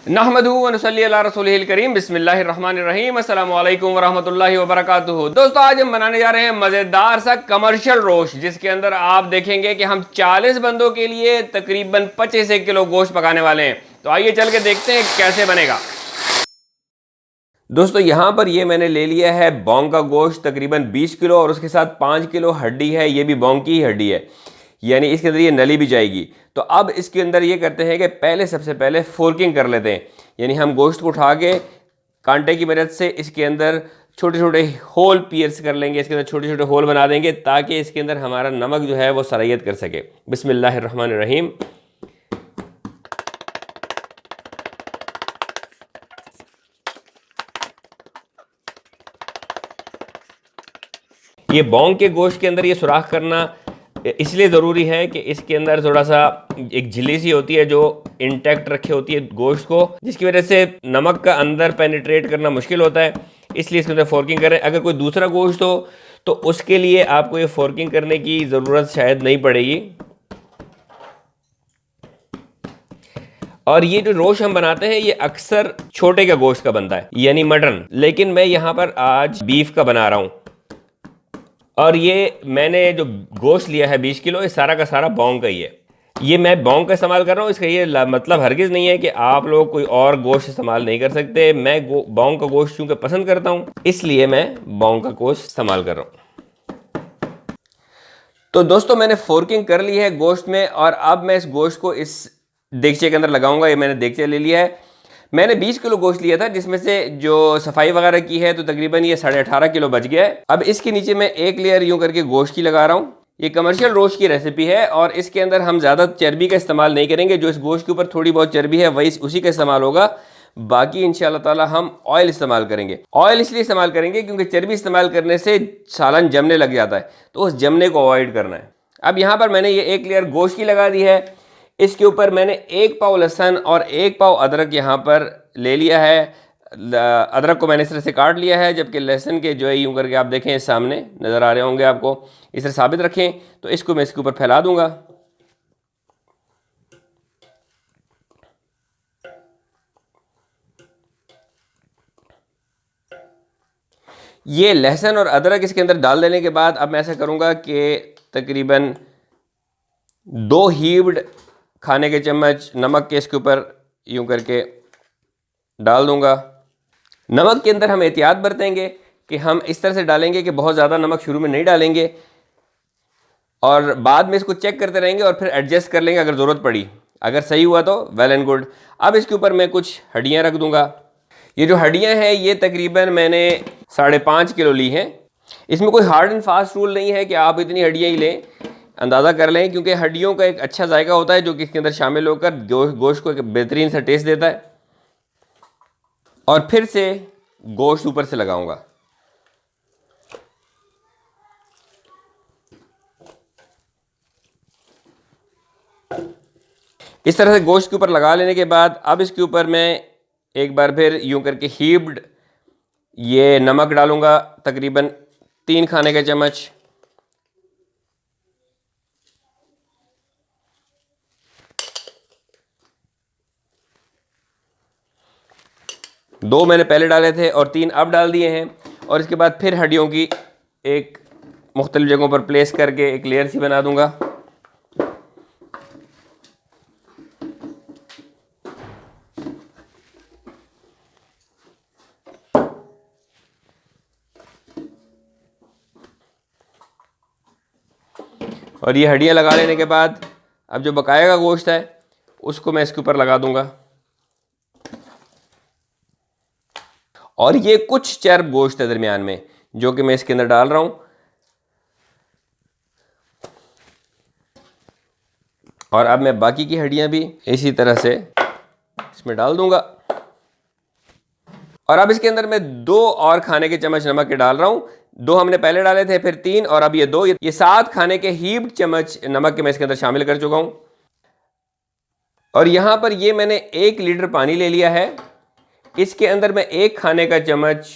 नहमदुहु व नसल्ली अला रसूलिहिल करीम बिस्मिल्लाहिर्रहमानिर्रहीम अस्सलामु अलैकुम व रहमतुल्लाहि व बरकातुहू। दोस्तों, आज हम बनाने जा रहे हैं मज़ेदार सा कमर्शियल रोस्ट, जिसके अंदर आप देखेंगे कि हम 40 बंदों के लिए तकरीबन 25 किलो गोश्त पकाने वाले हैं। तो आइए चल के देखते हैं कैसे बनेगा। दोस्तों, यहाँ पर ये मैंने ले लिया है बॉन्ग का गोश्त तकरीबन 20 किलो और उसके साथ 5 किलो हड्डी है। ये भी बॉन्ग की ही हड्डी है, यानी इसके अंदर ये नली भी जाएगी। तो अब इसके अंदर ये करते हैं कि सबसे पहले फोर्किंग कर लेते हैं, यानी हम गोश्त को उठा के कांटे की मदद से इसके अंदर छोटे छोटे होल पियर्स कर लेंगे, इसके अंदर छोटे छोटे होल बना देंगे ताकि इसके अंदर हमारा नमक जो है वो सरायत कर सके। बिस्मिल्लाहिर्रहमानिर्रहीम। ये बॉन्ग के गोश्त के अंदर ये सुराख करना इसलिए ज़रूरी है कि इसके अंदर थोड़ा सा एक झिल्ली सी होती है जो इंटैक्ट रखे होती है गोश्त को, जिसकी वजह से नमक का अंदर पेनिट्रेट करना मुश्किल होता है, इसलिए इसके अंदर फोर्किंग करें। अगर कोई दूसरा गोश्त हो तो उसके लिए आपको ये फोर्किंग करने की ज़रूरत शायद नहीं पड़ेगी। और ये जो रोस्ट हम बनाते हैं ये अक्सर छोटे का गोश्त का बनता है, यानी मटन, लेकिन मैं यहाँ पर आज बीफ का बना रहा हूँ। और ये मैंने जो गोश्त लिया है 20 किलो, ये सारा का सारा बॉन्ग का ही है। ये मैं बॉन्ग का इस्तेमाल कर रहा हूँ, इसका ये मतलब हरगिज़ नहीं है कि आप लोग कोई और गोश्त इस्तेमाल नहीं कर सकते। मैं बॉन्ग का गोश्त चूँकि पसंद करता हूँ, इसलिए मैं बॉन्ग का गोश्त इस्तेमाल कर रहा हूँ। तो दोस्तों, मैंने फोर्किंग कर ली है गोश्त में और अब मैं इस गोश्त को इस देगचे के अंदर लगाऊंगा। ये मैंने देगचा ले लिया है। मैंने 20 किलो गोश्त लिया था, जिसमें से जो सफाई वगैरह की है तो तकरीबन ये 18.5 किलो बच गया है। अब इसके नीचे मैं एक लेयर यूं करके गोश्त की लगा रहा हूँ। ये कमर्शियल रोस्ट की रेसिपी है और इसके अंदर हम ज़्यादा चर्बी का इस्तेमाल नहीं करेंगे। जो इस गोश्त के ऊपर थोड़ी बहुत चर्बी है वही उसी का इस्तेमाल होगा, बाकी इंशाल्लाह ताला हम ऑयल इस्तेमाल करेंगे। ऑयल इसलिए इस्तेमाल करेंगे क्योंकि चर्बी इस्तेमाल करने से सालन जमने लग जाता है, तो उस जमने को अवॉइड करना है। अब यहाँ पर मैंने ये एक लेयर गोश्त की लगा दी है। इसके ऊपर मैंने 1 पाव लहसुन और 1 पाव अदरक यहाँ पर ले लिया है। अदरक को मैंने इस तरह से काट लिया है, जबकि लहसुन के जो है यूँ करके आप देखें सामने नज़र आ रहे होंगे आपको, इस तरह साबित रखें। तो इसको मैं इसके ऊपर फैला दूंगा। ये लहसुन और अदरक इसके अंदर डाल देने के बाद अब मैं ऐसा करूँगा कि तकरीबन 2 हीव्ड खाने के चम्मच नमक के इसके ऊपर यूँ करके डाल दूंगा। नमक के अंदर हम एहतियात बरतेंगे कि हम इस तरह से डालेंगे कि बहुत ज़्यादा नमक शुरू में नहीं डालेंगे और बाद में इसको चेक करते रहेंगे और फिर एडजस्ट कर लेंगे अगर ज़रूरत पड़ी। अगर सही हुआ तो वेल एंड गुड। अब इसके ऊपर मैं कुछ हड्डियाँ रख दूंगा। ये जो हड्डियाँ हैं ये तकरीबन मैंने 5.5 किलो ली हैं। इसमें कोई हार्ड एंड फास्ट रूल नहीं है कि आप इतनी हड्डियाँ ही लें, अंदाज़ा कर लें, क्योंकि हड्डियों का एक अच्छा जायका होता है जो कि इसके अंदर शामिल होकर गोश्त को एक बेहतरीन सा टेस्ट देता है। और फिर से गोश्त ऊपर से लगाऊंगा। इस तरह से गोश्त के ऊपर लगा लेने के बाद अब इसके ऊपर मैं एक बार फिर यूं करके हीव्ड ये नमक डालूंगा, तकरीबन 3 खाने के चम्मच। दो मैंने पहले डाले थे और 3 अब डाल दिए हैं। और इसके बाद फिर हड्डियों की एक मुख्तलिफ जगहों पर प्लेस करके एक लेयर सी बना दूंगा। और ये हड्डियाँ लगा लेने के बाद अब जो बकाया का गोश्त है उसको मैं इसके ऊपर लगा दूंगा। और ये कुछ चर्ब गोश्त है दरमियान में जो कि मैं इसके अंदर डाल रहा हूं। और अब मैं बाकी की हड्डियां भी इसी तरह से इसमें डाल दूंगा। और अब इसके अंदर मैं 2 और खाने के चम्मच नमक के डाल रहा हूं। 2 हमने पहले डाले थे, फिर 3 और अब ये 2, ये 7 खाने के हीव्ड चम्मच नमक के मैं इसके अंदर शामिल कर चुका हूं। और यहां पर ये मैंने 1 लीटर पानी ले लिया है। इसके अंदर मैं 1 खाने का चम्मच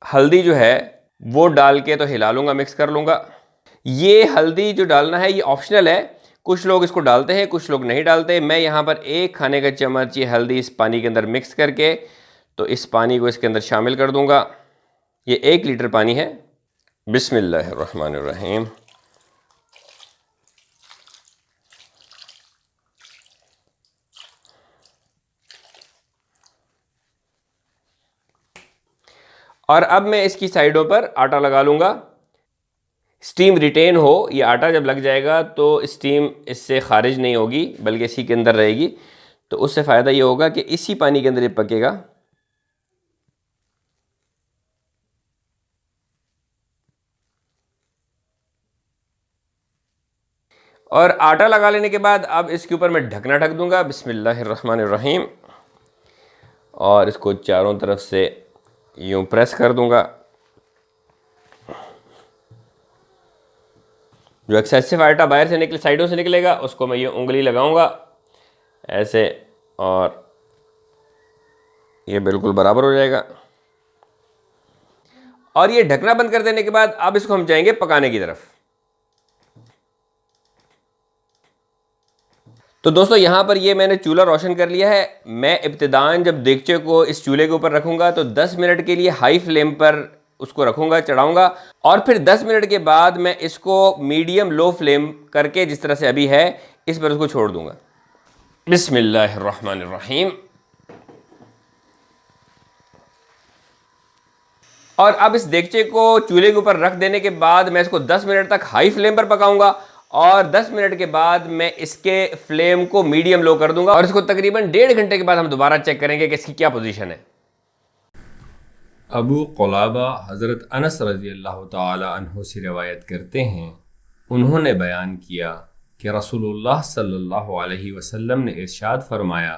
हल्दी जो है वो डाल के तो हिला लूँगा, मिक्स कर लूँगा। ये हल्दी जो डालना है ये ऑप्शनल है, कुछ लोग इसको डालते हैं, कुछ लोग नहीं डालते। मैं यहाँ पर 1 खाने का चम्मच ये हल्दी इस पानी के अंदर मिक्स करके तो इस पानी को इसके अंदर शामिल कर दूंगा। ये 1 लीटर पानी है। बिस्मिल्लाहिर्रहमानिर्रहीम। और अब मैं इसकी साइडों पर आटा लगा लूँगा। स्टीम रिटेन हो, ये आटा जब लग जाएगा तो स्टीम इससे खारिज नहीं होगी बल्कि इसी के अंदर रहेगी। तो उससे फ़ायदा ये होगा कि इसी पानी के अंदर ये पकेगा। और आटा लगा लेने के बाद अब इसके ऊपर मैं ढकना ढक दूंगा। बिस्मिल्लाहिर्रहमानिर्रहीम। और इसको चारों तरफ से यूं प्रेस कर दूंगा। जो एक्सेसिव आटा बाहर से निकले, साइडों से निकलेगा, उसको मैं ये उंगली लगाऊंगा ऐसे, और ये बिल्कुल बराबर हो जाएगा। और ये ढकना बंद कर देने के बाद अब इसको हम जाएंगे पकाने की तरफ। तो दोस्तों यहाँ पर ये मैंने चूल्हा रोशन कर लिया है। मैं इब्तिदान जब देगचे को इस चूल्हे के ऊपर रखूंगा तो 10 मिनट के लिए हाई फ्लेम पर उसको रखूंगा, चढ़ाऊंगा। और फिर 10 मिनट के बाद मैं इसको मीडियम लो फ्लेम करके जिस तरह से अभी है इस पर उसको छोड़ दूंगा। बिस्मिल्लाहिर्रहमानिर्रहीम। और अब इस देगचे को चूल्हे के ऊपर रख देने के बाद मैं इसको 10 मिनट तक हाई फ्लेम पर पकाऊंगा और 10 मिनट के बाद मैं इसके फ्लेम को मीडियम लो कर दूंगा। और इसको तकरीबन 1.5 घंटे के बाद हम दोबारा चेक करेंगे कि इसकी क्या पोजीशन है। अबू क़ुलाबा हज़रत अनस रज़ी अल्लाह ताला अन्हु से रिवायत करते हैं, उन्होंने बयान किया कि रसूलुल्लाह सल्लल्लाहु अलैहि वसल्लम ने इरशाद फरमाया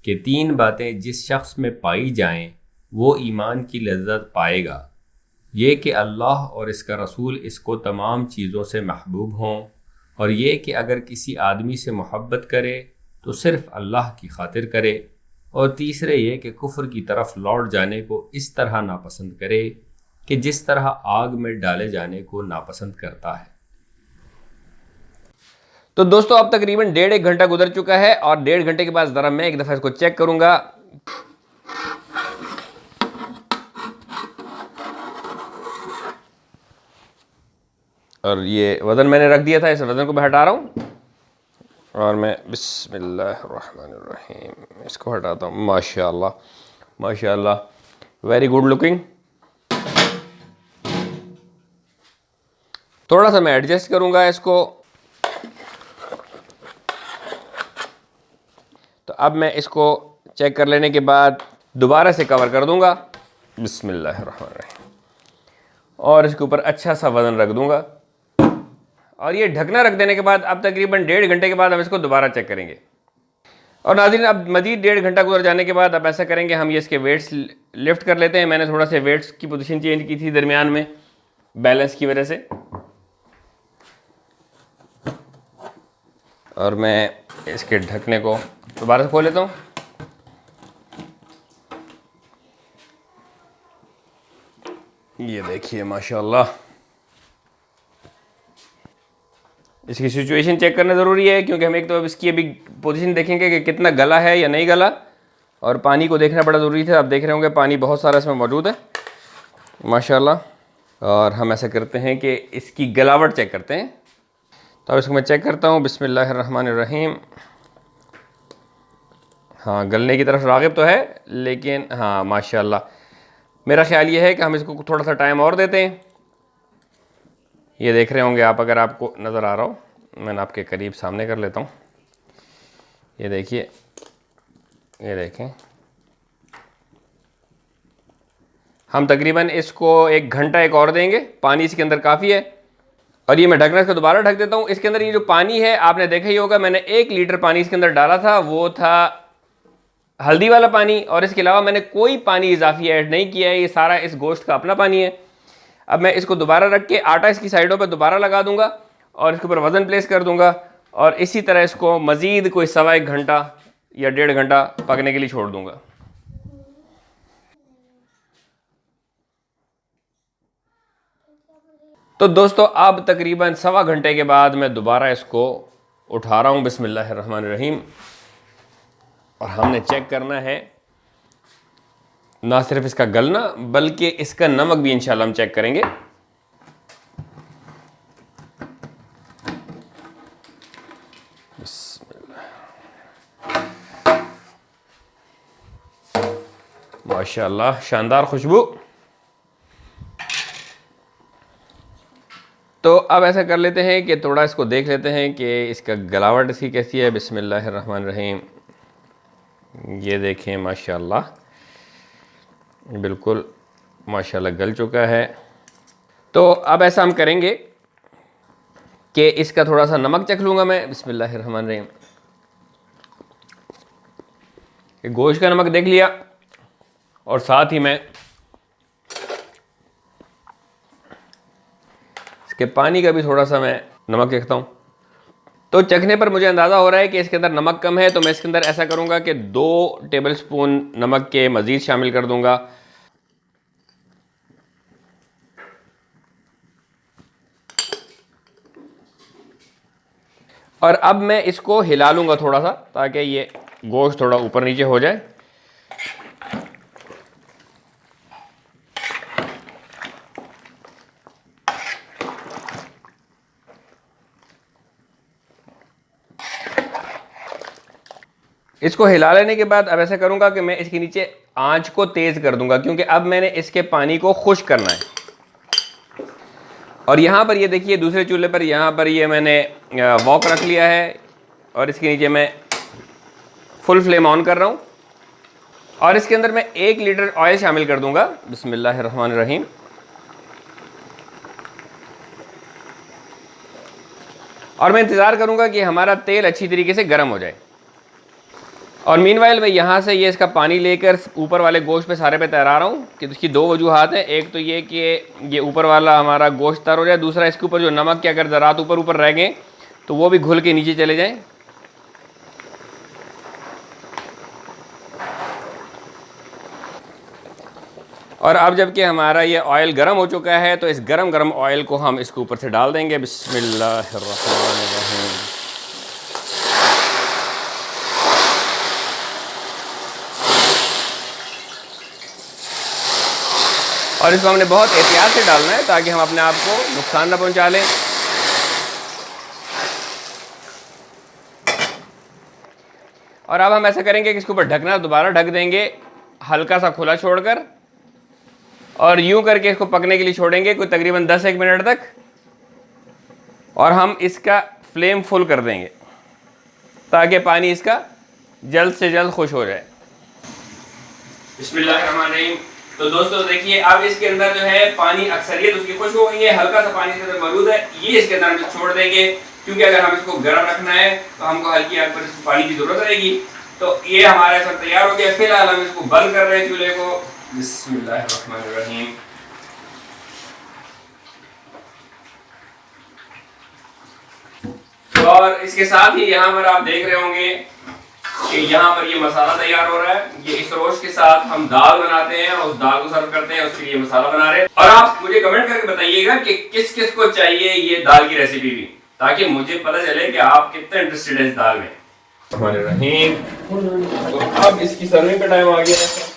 कि 3 बातें जिस शख्स में पाई जाएं वो ईमान की लज्जत पाएगा। ये कि अल्लाह और इसका रसूल इसको तमाम चीज़ों से महबूब हों, और ये कि अगर किसी आदमी से मोहब्बत करे तो सिर्फ़ अल्लाह की खातिर करे, और तीसरे ये कि कुफ्र की तरफ लौट जाने को इस तरह नापसंद करे कि जिस तरह आग में डाले जाने को नापसंद करता है। तो दोस्तों अब तकरीबन 1.5 घंटा गुजर चुका है और 1.5 घंटे के बाद ज़रा मैं एक दफ़ा इसको चेक करूँगा। और ये वज़न मैंने रख दिया था, इस वज़न को मैं हटा रहा हूँ और मैं बिस्मिल्लाहिर्रहमानिर्रहीम इसको हटाता हूँ। माशाअल्लाह माशाअल्लाह, वेरी गुड लुकिंग। थोड़ा सा मैं एडजस्ट करूँगा इसको। तो अब मैं इसको चेक कर लेने के बाद दोबारा से कवर कर दूँगा। बिस्मिल्लाहिर्रहमानिर्रहीम। और इसके ऊपर अच्छा सा वज़न रख दूँगा और ये ढकना रख देने के बाद अब तकरीबन 1.5 घंटे के बाद हम इसको दोबारा चेक करेंगे। और नाज़रीन अब मज़ीद 1.5 घंटा गुजर जाने के बाद अब ऐसा करेंगे, हम ये इसके वेट्स लिफ्ट कर लेते हैं। मैंने थोड़ा सा वेट्स की पोजीशन चेंज की थी दरमियान में बैलेंस की वजह से। और मैं इसके ढकने को दोबारा से खोल लेता हूँ। ये देखिए माशाल्लाह, इसकी सिचुएशन चेक करना ज़रूरी है क्योंकि हम एक तो अब इसकी अभी पोजीशन देखेंगे कि कितना गला है या नहीं गला, और पानी को देखना बड़ा ज़रूरी था। आप देख रहे होंगे पानी बहुत सारा इसमें मौजूद है माशाल्लाह। और हम ऐसा करते हैं कि इसकी गलावट चेक करते हैं। तो अब इसको मैं चेक करता हूँ। बिस्मिल्लाहिर्रहमानिर्रहीम। हाँ, गलने की तरफ राग़िब तो है, लेकिन हाँ माशाल्लाह मेरा ख़्याल ये है कि हम इसको थोड़ा सा टाइम और देते हैं। ये देख रहे होंगे आप, अगर आपको नज़र आ रहा हो, मैंने आपके करीब सामने कर लेता हूँ। ये देखिए, ये देखें, हम तकरीबन इसको 1 घंटा एक और देंगे। पानी इसके अंदर काफ़ी है। और ये मैं ढकना इसको दोबारा ढक देता हूँ। इसके अंदर ये जो पानी है आपने देखा ही होगा, मैंने 1 लीटर पानी इसके अंदर डाला था, वो था हल्दी वाला पानी, और इसके अलावा मैंने कोई पानी इजाफी ऐड नहीं किया है। ये सारा इस गोश्त का अपना पानी है। अब मैं इसको दोबारा रख के आटा इसकी साइडों पर दोबारा लगा दूंगा और इसके ऊपर वज़न प्लेस कर दूंगा और इसी तरह इसको मज़ीद कोई 1.25 घंटा या 1.5 घंटा पकने के लिए छोड़ दूंगा। तो दोस्तों अब तकरीबन 1.25 घंटे के बाद मैं दोबारा इसको उठा रहा हूँ बिस्मिल्लाहिर्रहमानिर्रहीम। और हमने चेक करना है ना सिर्फ इसका गलना बल्कि इसका नमक भी इंशाल्लाह हम चेक करेंगे। माशाल्लाह शानदार खुशबू। तो अब ऐसा कर लेते हैं कि थोड़ा इसको देख लेते हैं कि इसका गलावट इसकी कैसी है। बिस्मिल्लाहिर्रहमानिर्रहीम। ये देखें माशाल्लाह बिल्कुल माशाल्लाह गल चुका है। तो अब ऐसा हम करेंगे कि इसका थोड़ा सा नमक चख लूँगा मैं। बिस्मिल्लाहिर्रहमानिर्रहीम। गोश्त का नमक देख लिया और साथ ही मैं इसके पानी का भी थोड़ा सा मैं नमक देखता हूँ। तो चखने पर मुझे अंदाज़ा हो रहा है कि इसके अंदर नमक कम है, तो मैं इसके अंदर ऐसा करूँगा कि 2 टेबलस्पून नमक के मज़ीद शामिल कर दूँगा। और अब मैं इसको हिला लूँगा थोड़ा सा ताकि ये गोश्त थोड़ा ऊपर नीचे हो जाए। इसको हिला लेने के बाद अब ऐसा करूंगा कि मैं इसके नीचे आंच को तेज़ कर दूंगा, क्योंकि अब मैंने इसके पानी को खुश्क करना है। और यहाँ पर ये देखिए दूसरे चूल्हे पर यहाँ पर ये मैंने वॉक रख लिया है और इसके नीचे मैं फुल फ्लेम ऑन कर रहा हूँ। और इसके अंदर मैं 1 लीटर ऑयल शामिल कर दूंगा। बिस्मिल्लाहिर्रहमानिर्रहीम। और मैं इंतज़ार करूँगा कि हमारा तेल अच्छी तरीके से गर्म हो जाए। और मीनवाइल मैं यहाँ से ये इसका पानी लेकर ऊपर वाले गोश्त पे सारे पे तैरा रहा हूँ कि इसकी 2 वजूहात हैं। एक तो ये कि ये ऊपर वाला हमारा गोश्त तर हो जाए, दूसरा इसके ऊपर जो नमक के अगर ज़रात ऊपर ऊपर रह गए तो वो भी घुल के नीचे चले जाएं। और अब जबकि हमारा ये ऑयल गर्म हो चुका है तो इस गरम ऑयल को हम इसके ऊपर से डाल देंगे। बिस्मिल्लाहिर्रहमानिर्रहीम। और इसको हमने बहुत एहतियात से डालना है ताकि हम अपने आप को नुकसान ना पहुंचा लें। और अब हम ऐसा करेंगे कि इसके ऊपर ढकना दोबारा ढक देंगे हल्का सा खुला छोड़कर, और यूं करके इसको पकने के लिए छोड़ेंगे कोई तकरीबन 10-1 मिनट तक। और हम इसका फ्लेम फुल कर देंगे ताकि पानी इसका जल्द से जल्द खुश हो जाए। बिस्मिल्लाहिर्रहमानिर्रहीम। तो दोस्तों देखिए अब इसके अंदर जो है पानी अक्सरियत उसकी खुश हो गई है, हल्का सा पानी इसके अंदर मौजूद है। ये इसके अंदर हम छोड़ देंगे क्योंकि अगर हम इसको गर्म रखना है तो हमको हल्की आग पर इसको पानी की जरूरत रहेगी। तो ये हमारा सब तैयार हो गया। फिलहाल हम इसको बंद कर रहे हैं चूल्हे को। बिस्मिल्लाहिर्रहमानिर्रहीम। और इसके साथ ही यहाँ पर आप देख रहे होंगे कि यहाँ पर ये मसाला तैयार हो रहा है। ये इस रोश के साथ हम दाल बनाते हैं और उस दाल को सर्व करते हैं, उसके लिए मसाला बना रहे हैं। और आप मुझे कमेंट करके बताइएगा कि किस किस को चाहिए ये दाल की रेसिपी भी, ताकि मुझे पता चले कि आप कितने इंटरेस्टेड हैं इस दाल में। तो अब इसकी सर्विंग का टाइम आ गया है।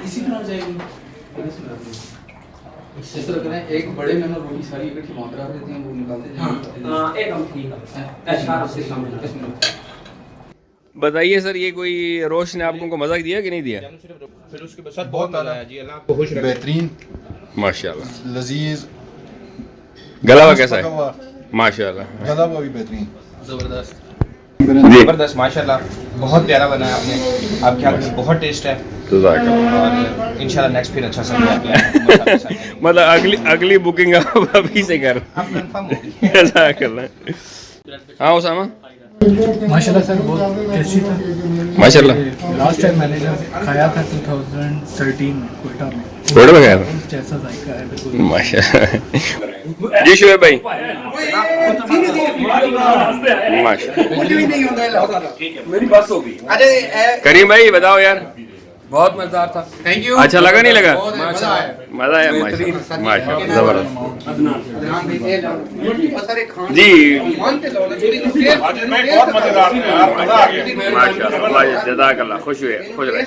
इसी तरह जाएगी। इस तरह करें, एक बड़े में रोटी सारी इकट्ठी बांध रख देते हैं, वो निकालते हैं। एक हम ठीक है। बताइए सर, ये कोई रोश ने आपको मजाक दिया कि नहीं दिया? फिर उसके साथ बहुत मजा आया जी। अल्लाह आपको खुश रखे। बेहतरीन, माशाल्लाह। लजीज, गला हुआ कैसा है? माशाल्लाह। गला हुआ भी बेहतरीन, जबरदस्त जबरदस्त माशाल्लाह। बहुत प्यारा बनाया आपने। आपके हाथ में बहुत टेस्ट है और इंशाल्लाह नेक्स्ट फिर अच्छा सा मतलब अगली बुकिंग आप अभी से कर ऐसा करना। हाँ उसामा, माशाल्लाह सर बहुत टेस्टी था। माशाल्लाह। लास्ट टाइम मैंने जब खाया था 2013 में कोयटा में, थोड़ा बगैर जैसा जायका है बिल्कुल। माशाल्लाह। जी शुएब भाई माशाल्लाह। करीम भाई बताओ यार, बहुत मजेदार था। Thank you. अच्छा लगा नहीं लगा? मजा आया। मजा आया माशाल्लाह माशाल्लाह जबरदस्त। जी माशाल्लाह जज़ाकल्लाह, खुश हुए खुश रहे।